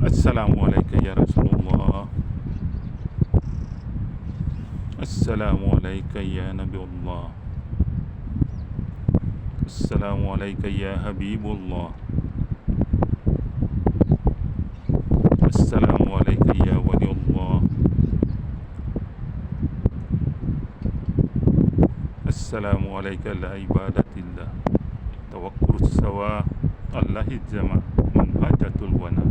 Assalamualaikum ya Rasulullah. Assalamualaikum ya Nabiullah. Assalamualaikum ya Habibullah. Assalamualaikum ya Waliullah. Assalamualaikum la ibadatillah. Tawakkur sawa Allahid jama' manhajatul wana.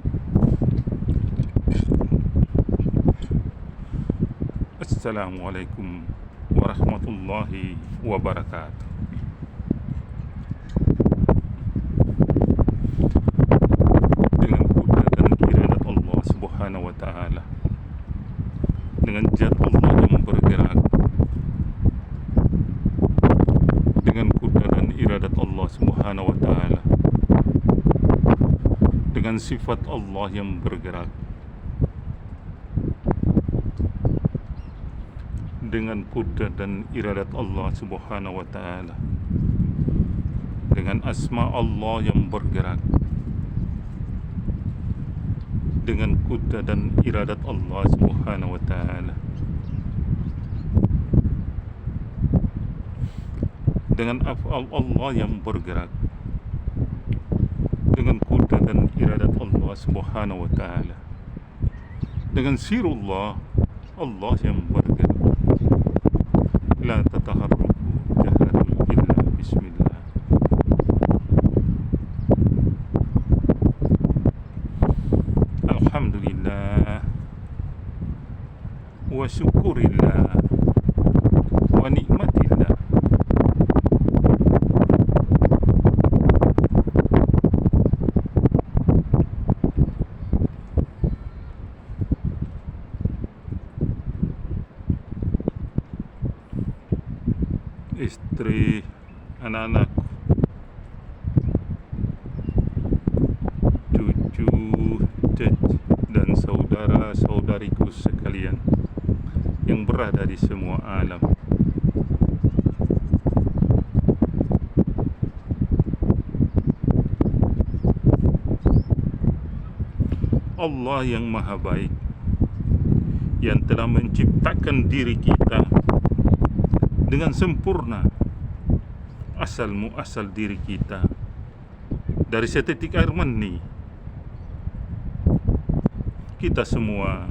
Assalamualaikum warahmatullahi wabarakatuh. Dengan kudrat dan iradat Allah subhanahu wa ta'ala, dengan zat Allah yang bergerak, dengan kudrat dan iradat Allah subhanahu wa ta'ala, dengan sifat Allah yang bergerak, dengan kudrat dan iradat Allah subhanahu wa ta'ala, dengan asma Allah yang bergerak, dengan kudrat dan iradat Allah subhanahu wa ta'ala, dengan af'al Allah yang bergerak, dengan kudrat dan iradat Allah subhanahu wa ta'ala, dengan sirullah Allah yang bergerak. La tataharruku jahratul illa bismillah. Alhamdulillah wa syukurillah wa nikmatillah. Istri, anak-anak, cucu, dan saudara-saudariku sekalian yang berada di semua alam. Allah yang maha baik, yang telah menciptakan diri kita dengan sempurna, asal muasal diri kita dari setetik air mani. Kita semua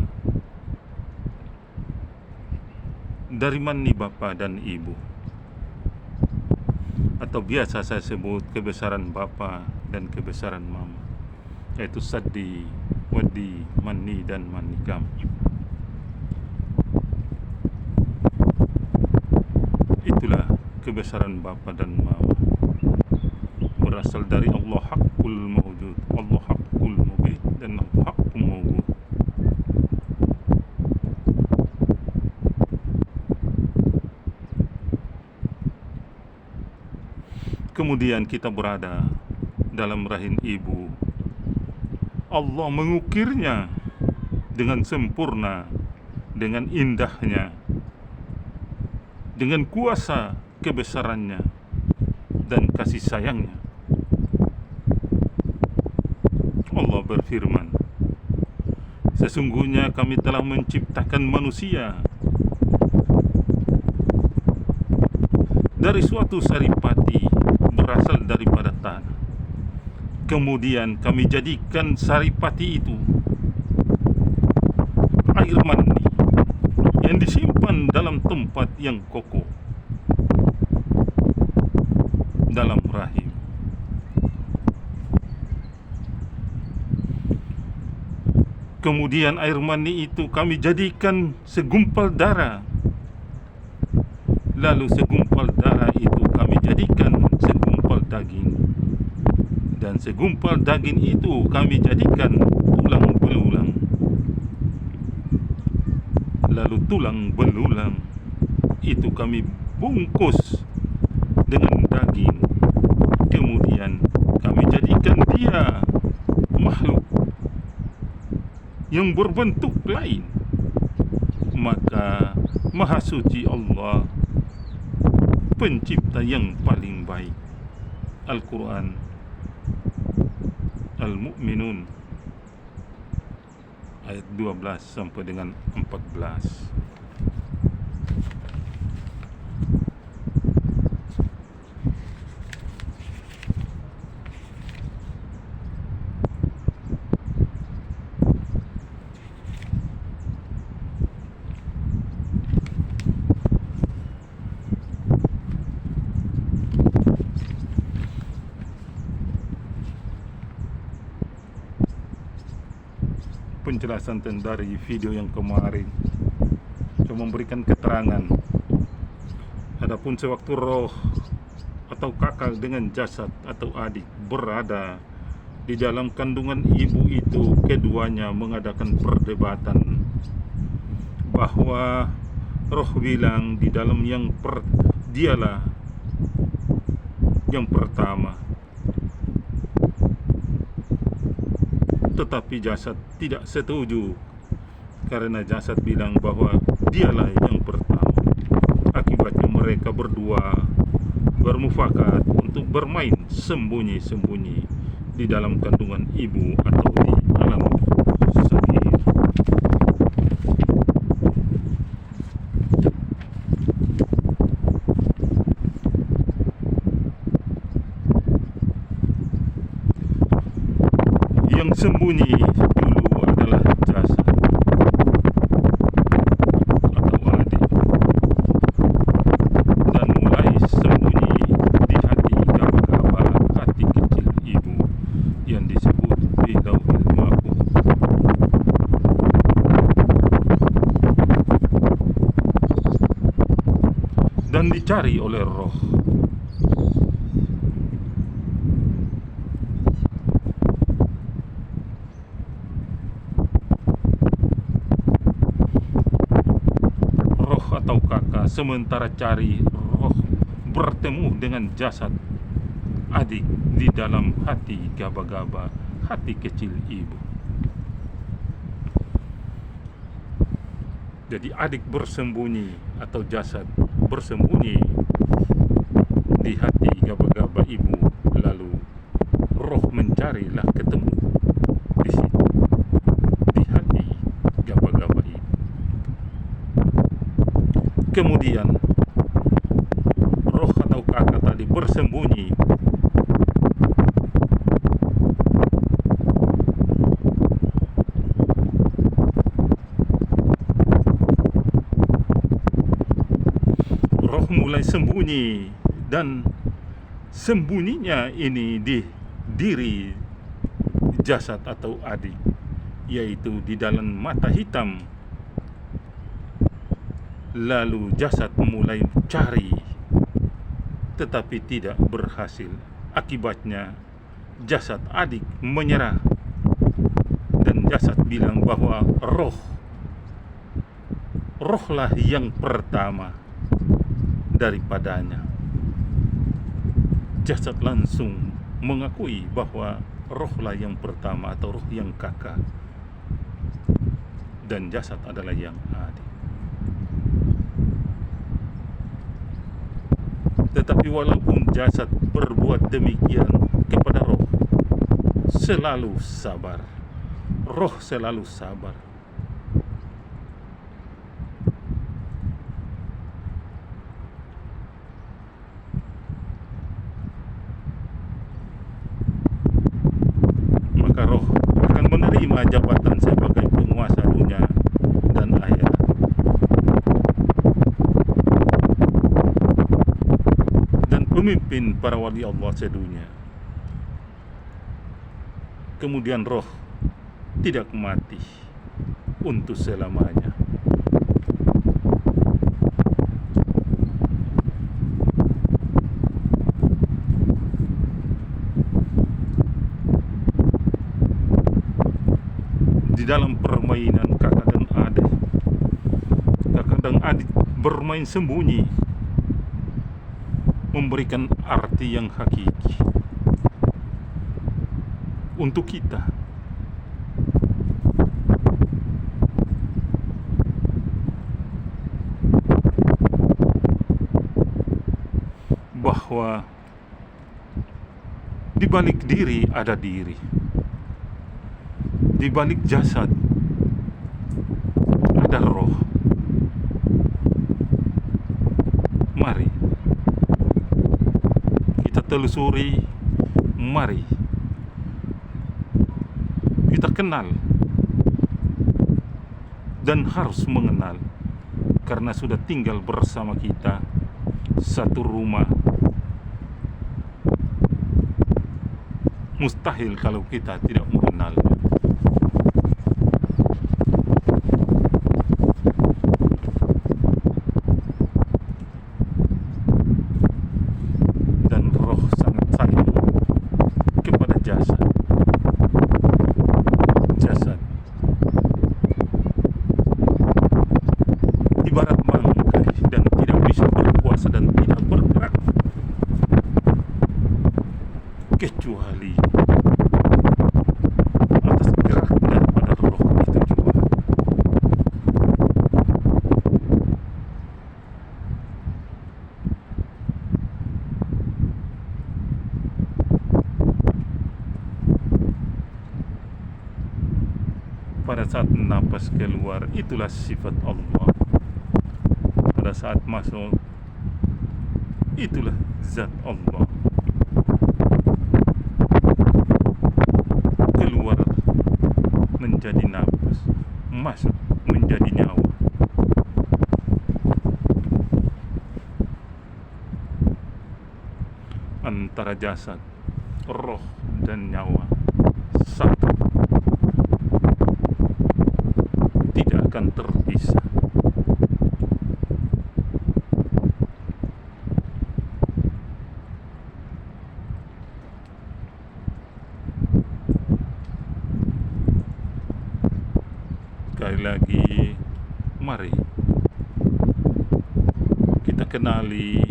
dari mani bapa dan ibu, atau biasa saya sebut kebesaran bapa dan kebesaran mama, yaitu sadi, wadi, mani dan manikam. Itulah kebesaran bapa dan mama, berasal dari Allah Haqqul Mawjud, Allah Haqqul Mubin, dan Allah Haqqul Mawjud. Kemudian kita berada dalam rahim ibu. Allah mengukirnya dengan sempurna, dengan indahnya, dengan kuasa kebesarannya dan kasih sayangnya. Allah berfirman, sesungguhnya kami telah menciptakan manusia dari suatu saripati berasal daripada tanah. Kemudian kami jadikan saripati itu air mani yang disimpan dalam tempat yang kokoh dalam rahim. Kemudian air mani itu kami jadikan segumpal darah. Lalu segumpal darah itu kami jadikan segumpal daging. Dan segumpal daging itu kami jadikan tulang belulang. Lalu tulang belulang itu kami bungkus dengan daging. Kemudian kami jadikan dia makhluk yang berbentuk lain. Maka Maha Suci Allah pencipta yang paling baik. Al-Quran Al-Mu'minun ayat 12 sampai dengan 14. Penjelasan dari video yang kemarin cuma memberikan keterangan, adapun sewaktu roh atau kakak dengan jasad atau adik berada di dalam kandungan ibu itu, keduanya mengadakan perdebatan bahwa roh bilang di dalam dialah yang pertama, tetapi jasad tidak setuju karena jasad bilang bahwa dialah yang pertama. Akibatnya mereka berdua bermufakat untuk bermain sembunyi-sembunyi di dalam kandungan ibu atau di alam sahih. Yang sembunyi dulu adalah jasad atau adik, dan mulai sembunyi di hati gaba-gaba, hati kecil ibu yang disebut di Lauhil Mahfuz. Dan dicari oleh roh. Atau kakak, sementara cari roh bertemu dengan jasad adik di dalam hati gaba-gaba, hati kecil ibu. Jadi adik bersembunyi atau jasad bersembunyi di hati gaba-gaba ibu, lalu roh mencarilah ketemu di situ, di hati gaba-gaba ibu. Kemudian roh atau kakak tadi bersembunyi roh mulai sembunyi, dan sembunyinya ini di diri jasad atau adik, yaitu di dalam mata hitam. Lalu jasad mulai cari, tetapi tidak berhasil. Akibatnya jasad adik menyerah, dan jasad bilang bahwa rohlah yang pertama daripadanya. Jasad langsung mengakui bahwa rohlah yang pertama atau roh yang kakak, dan jasad adalah yang adik. Tetapi walaupun jasad berbuat demikian kepada roh, selalu sabar. Roh selalu sabar. Maka roh akan menerima jabatan sebagai penguasa dunia dan akhirat. Pemimpin para wali Allah sedunia. Kemudian roh tidak mati untuk selamanya. Di dalam permainan kakak dan adik bermain sembunyi, memberikan arti yang hakiki untuk kita. bahwa di balik diri ada diri, di balik jasad ada roh. Mari kita telusuri, mari kita kenal dan harus mengenal, karena sudah tinggal bersama kita satu rumah. Mustahil kalau kita tidak mengenalnya. Dan roh sangat sayang kepada jasad. Jasad ibarat bangkai dan tidak bisa berkuasa dan tidak bergerak kecuali atas gerak daripada roh itu juga. Pada saat napas keluar, itulah sifat Allah. Pada saat masuk, itulah zat Allah. Keluar menjadi nafas, masuk menjadi nyawa. Antara jasad, roh, dan nyawa satu, tidak akan terpisah. Sekali lagi, mari kita kenali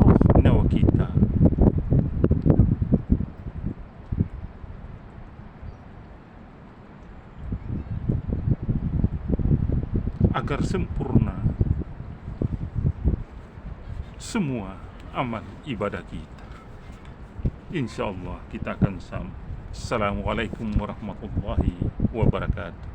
roh nyawa kita, agar sempurna semua amal ibadah kita. Insya Allah kita akan sama. Assalamualaikum warahmatullahi wabarakatuh.